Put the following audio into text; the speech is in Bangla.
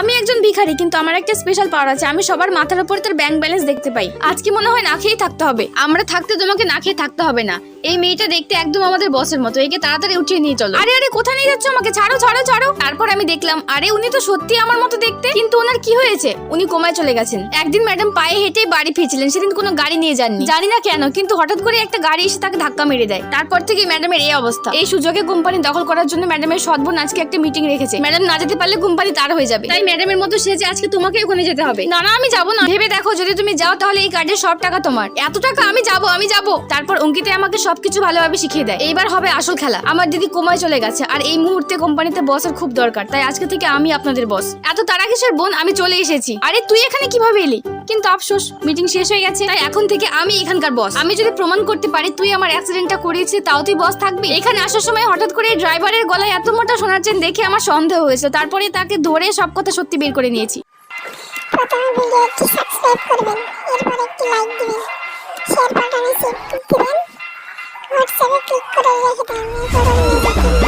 আমি একজন ভিখারি, কিন্তু আমার একটা স্পেশাল পাওয়ার আছে। আমি সবার মাথার উপর তার ব্যাংক ব্যালেন্স দেখতে পাই। আজকে মনে হয় না খেয়েই থাকতে হবে। আমরা থাকতে তোমাকে না খেয়ে থাকতে হবে না। এই মেয়েটা দেখতে একদম আমাদের বসের মতো, একে তাড়াতাড়ি উঠিয়ে নিয়ে চলো। আরে আরে, কোথায় নিয়ে যাচ্ছ আমাকে? ছাড়ো ছাড়ো ছাড়ো। তারপর আমি দেখলাম, আরে উনি তো সত্যি আমার মতো দেখতে, কিন্তু ওনার কি হয়েছে? উনি কোমায় চলে গেছেন। একদিন ম্যাডাম পায়ে হেঁটে বাড়ি ফিরছিলেন, সেদিন কোনো গাড়ি নিয়ে যাননি, জানি না কেন, কিন্তু হঠাৎ করে একটা গাড়ি এসে তাকে ধাক্কা মেরে দেয়। তারপর থেকে ম্যাডামের এই অবস্থা। এই সুযোগে কোম্পানি দখল করার জন্য ম্যাডামের সৎবোন আজকে একটা মিটিং রেখেছে। ম্যাডাম না যেতে পারলে কোম্পানি তার হয়ে যাবে, তাই ম্যাডামের মতো সেজে আজকে তোমাকে ওখানে যেতে হবে। না না, আমি যাবো না। ভেবে দেখো, যদি তুমি যাও তাহলে এই কার্ডের সব টাকা তোমার। এত টাকা? আমি যাবো। তারপর অঙ্কিতা আমাকে সবকিছু ভালোভাবে শিখিয়ে দেয়। এইবার হবে আসল খেলা। আমার দিদি কোমায় চলে গেছে, আর এই মুহূর্তে কোম্পানিতে বসের খুব দরকার, তাই আজকে থেকে আমি আপনাদের বস। এত তারা কিসের বোন? আমি চলে এসেছি। আরে তুই এখানে কিভাবে এলি? কিন্তু আফসোস, মিটিং শেষ হয়ে গেছে, তাই এখন থেকে আমি এখানকার বস। আমি যদি প্রমাণ করতে পারি তুই আমার অ্যাক্সিডেন্টটা করিয়েছিস, তাও তুই বস থাকবি? এখানে আসার সময় হঠাৎ করে ড্রাইভারের গলায় এত মোটা সোনার চেন দেখে আমার সন্দেহ হয়েছে। তারপরে তাকে ধরে সব কথা সত্যি বের করে নিয়েছি। প্রথমে ভিডিওটি সাবস্ক্রাইব করবেন, এরপর একটি লাইক দিবেন, শেয়ার বাটনে ক্লিক দিবেন, হোয়াটসঅ্যাপে ক্লিক করে রেখে দেন।